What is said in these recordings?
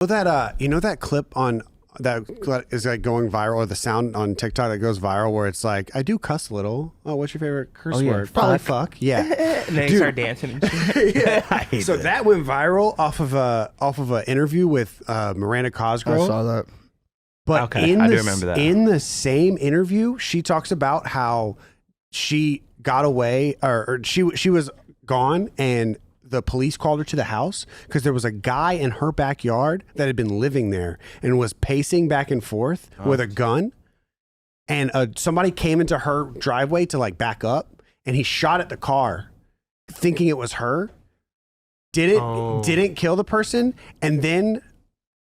You know that clip on that is like going viral, or the sound on TikTok that goes viral where it's like, I do cuss a little. Oh, what's your favorite curse word? Probably fuck. Yeah. And they start dancing and shit. Yeah. I hate So that went viral off of an interview with Miranda Cosgrove. I saw that. But okay, I do remember that. In the same interview, she talks about how she got away, or she was gone, and the police called her to the house because there was a guy in her backyard that had been living there and was pacing back and forth with a gun. And somebody came into her driveway to like back up, and he shot at the car thinking it was her. Didn't kill the person, and then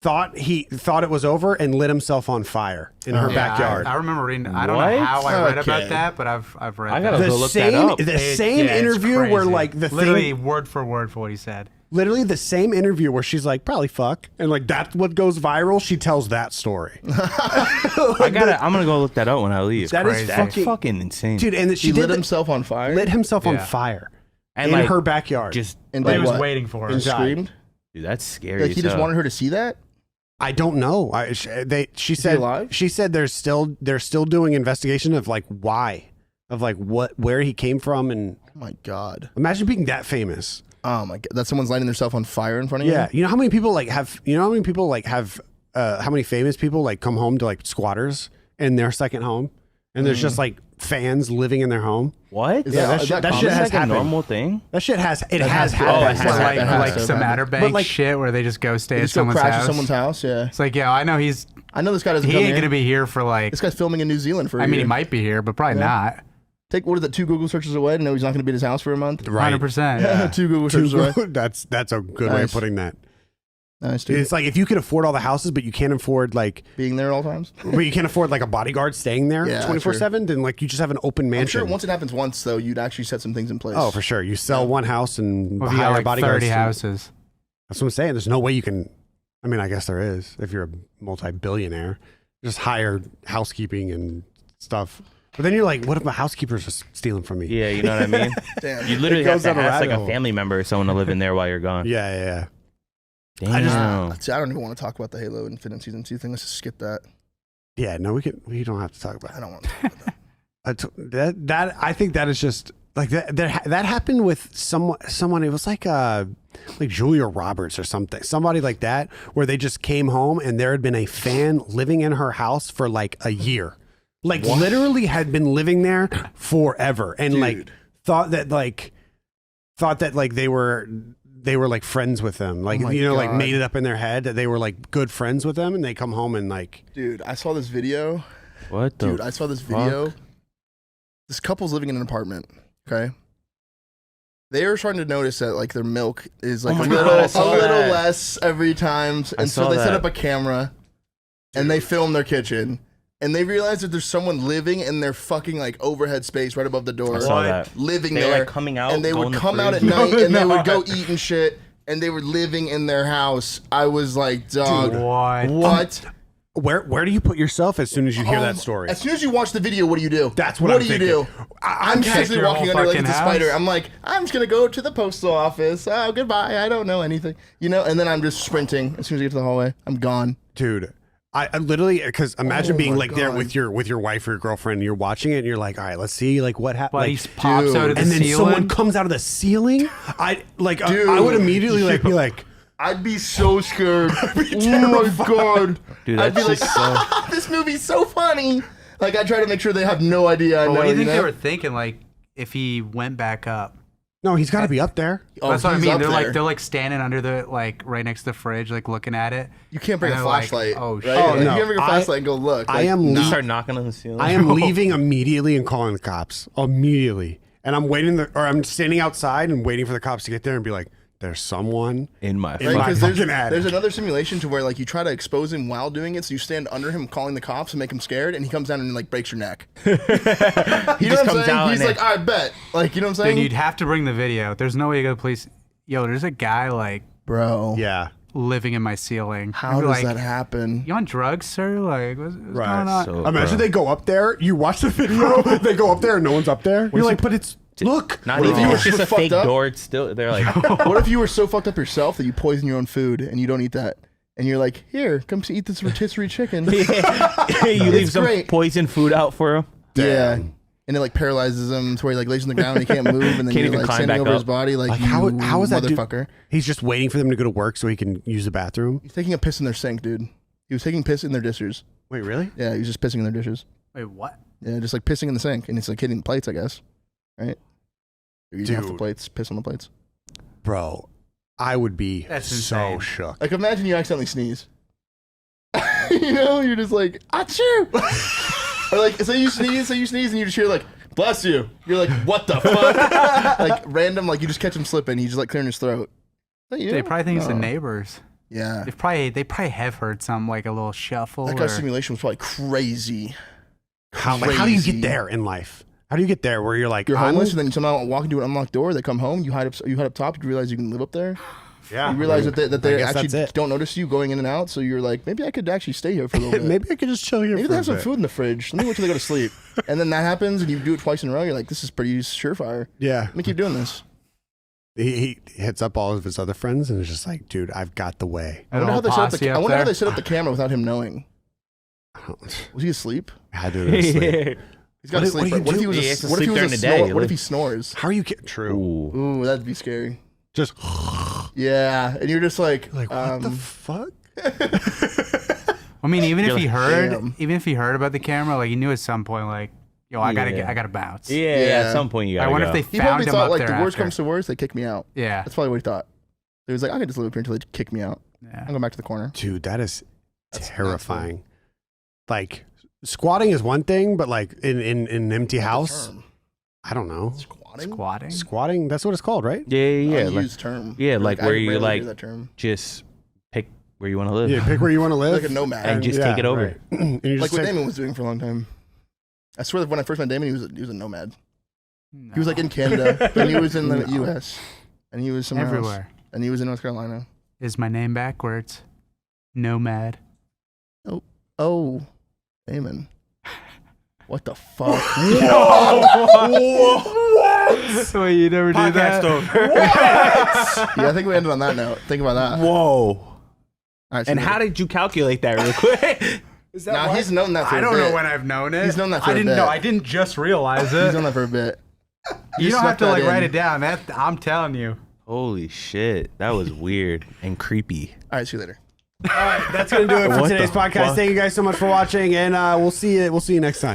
thought it was over and lit himself on fire in her backyard. I remember reading. I don't know how I read about that, but I've read. I gotta that. go look that up. The same interview where like literally word for what he said. Literally the same interview where she's like, probably fuck, and like that's what goes viral. She tells that story. I'm gonna go look that up when I leave. That's fucking insane, dude. And she lit himself on fire. Lit himself on fire in her backyard. And he was waiting for her. And screamed. Dude, that's scary. Like he just wanted her to see that. I don't know. She said they're still doing investigation of like why, of like where he came from, and oh my god, imagine being that famous. Oh my god, that someone's lighting themselves on fire in front of you. Yeah, you know how many people have how many famous people like come home to like squatters in their second home, and there's just like fans living in their home. What? That shit has like a normal thing. That shit has happened. Like some Outer Banks shit where they just go stay at someone's house. Yeah, it's like I know this guy doesn't. He ain't gonna be here for like. This guy's filming in New Zealand for. I mean, he might be here, but probably not. Take what are the 2 Google searches away to know he's not going to be at his house for a month. 100%. Yeah. 2 Google searches away. That's a good way of putting that. Nice, dude. It's like if you could afford all the houses, but you can't afford like being there at all times. But you can't afford like a bodyguard staying there 24/7. Then like you just have an open mansion. I'm sure once it happens once, though, you'd actually set some things in place. Oh, for sure. You sell one house and hire like bodyguards. 30 houses. That's what I'm saying. There's no way you can. I mean, I guess there is if you're a multi-billionaire. Just hire housekeeping and stuff. But then you're like, what if my housekeeper's just stealing from me? Yeah, you know what I mean? Damn. You literally have to ask like a family member or someone to live in there while you're gone. Yeah. Damn. I don't even want to talk about the Halo Infinite Season 2 thing. Let's just skip that. Yeah, no, we don't have to talk about it. I don't want to talk about that. That I think that is just like that happened with someone. It was like Julia Roberts or somebody like that, where they just came home and there had been a fan living in her house for like a year. Like literally had been living there forever, and like thought that they were like friends with them, like like made it up in their head that they were like good friends with them, and they come home and like, dude, I saw this video. What the? Dude, I saw this video. This couple's living in an apartment. Okay. They are trying to notice that like their milk is like a little less every time, and so they set up a camera, and they film their kitchen. And they realize that there's someone living in their fucking like overhead space right above the door. I saw that. Living they there. Were, like coming out. And they would come out at night and they would go eat and shit. And they were living in their house. I was like, dog. Dude, what? Where do you put yourself as soon as you hear that story? As soon as you watch the video, what do you do? That's what I'm thinking. Do? I'm casually walking under like the spider. I'm like, I'm just going to go to the postal office. Oh, goodbye. I don't know anything. And then I'm just sprinting. As soon as I get to the hallway, I'm gone. Dude. I literally, because imagine being like there with your wife or your girlfriend, and you're watching it, and you're like, all right, let's see like what happens. Like, he pops out of the ceiling, and then someone comes out of the ceiling. I would immediately like be like, I'd be so scared. Oh my god, dude, I'd be like, this movie's so funny. Like I try to make sure they have no idea. What do you think they were thinking? Like if he went back up. No, he's got to be up there. That's what I mean. They're like standing under the like right next to the fridge, like looking at it. You can't bring a flashlight. Like, oh shit! Right? You can't bring a flashlight and go look. I am. Start knocking on the ceiling. I am leaving immediately and calling the cops immediately. And I'm waiting, I'm standing outside and waiting for the cops to get there and be like, "There's someone in my fucking attic." There's another simulation to where like you try to expose him while doing it, so you stand under him, calling the cops and make him scared, and he comes down and like breaks your neck. He just comes out. He's like, "I bet." Like, you know what I'm saying? Then you'd have to bring the video. There's no way you go to the police. Yo, there's a guy like, bro, living in my ceiling. How does that happen? You on drugs, sir? Like, what's going on? So, imagine they go up there. You watch the video. They go up there and no one's up there. You're like, but it's. Look, not even. It's just a fake door. It's still. They're like, what if you were so fucked up yourself that you poison your own food and you don't eat that? and you're like, here, come eat this rotisserie chicken. You leave some poison food out for him. Yeah. And it like paralyzes him to where he like lays on the ground and he can't move, and then you're like standing over his body like how is that motherfucker. He's just waiting for them to go to work so he can use the bathroom. He's taking a piss in their sink, dude. He was taking piss in their dishes. Wait, really? Yeah, he was just pissing in their dishes. Wait, what? Yeah, just like pissing in the sink, and it's like hitting the plates, I guess. Right? You're eating off the plates, piss on the plates. Bro, I would be so shook. Like, imagine you accidentally sneeze. You know, you're just like, achoo! Or like, say you sneeze, and you just hear like, bless you. You're like, what the fuck? Like, random, like, you just catch him slipping, he's just like clearing his throat. They probably think it's the neighbors. Yeah. They probably have heard some, like, a little shuffle. That guy's simulation was probably crazy. How do you get there in life? How do you get there where you're like, you're homeless, and then you somehow walk into an unlocked door, they come home, you hide up top, you realize you can live up there. Yeah. You realize that they actually don't notice you going in and out, so you're like, maybe I could actually stay here for a little bit. Maybe I could just chill here. Maybe they have some food in the fridge. Let me wait till they go to sleep. And then that happens, and you do it twice in a row. You're like, this is pretty surefire. Yeah. Let me keep doing this. He hits up all of his other friends and is just like, dude, I've got the way. I wonder how they set up the camera without him knowing. Was he asleep? Had to be asleep. He's got to sleep. What if he snores? How are you true? Ooh, that'd be scary. Just yeah, and you're just like what the fuck? I mean, even if he heard about the camera, like he knew at some point, like, yo, I gotta bounce. Yeah, at some point you gotta I wonder if they found him up like, there the worst comes to worst, they kick me out. Yeah, that's probably what he thought. He was like, I can just live up here until they kick me out. Yeah. I'm going back to the corner. Dude, that's terrifying. Like, squatting is one thing, but like in an empty house, I don't know. Squatting, that's what it's called, right? Yeah. Unused term. Yeah, like where you like just pick where you want to live. Yeah, pick where you want to live. Like a nomad. And just take it over. Right. Like what Damon was doing for a long time. I swear that when I first met Damon, he was a nomad. No. He was like in Canada, and he was in the U.S., and he was somewhere everywhere. Else, and he was in North Carolina. Is my name backwards? Nomad. Oh, Damon. What the fuck? So you never do that? Yeah, I think we ended on that note. Think about that. Whoa. All right, so and how did you calculate that real quick? He's known that for a bit. I don't know when I've known it. He's known that for a bit. I didn't know. I didn't just realize it. He's known that for a bit. You don't have to like write it down. I'm telling you. Holy shit. That was weird and creepy. All right, see you later. All right, that's going to do it for today's podcast. Thank you guys so much for watching, and we'll see you next time.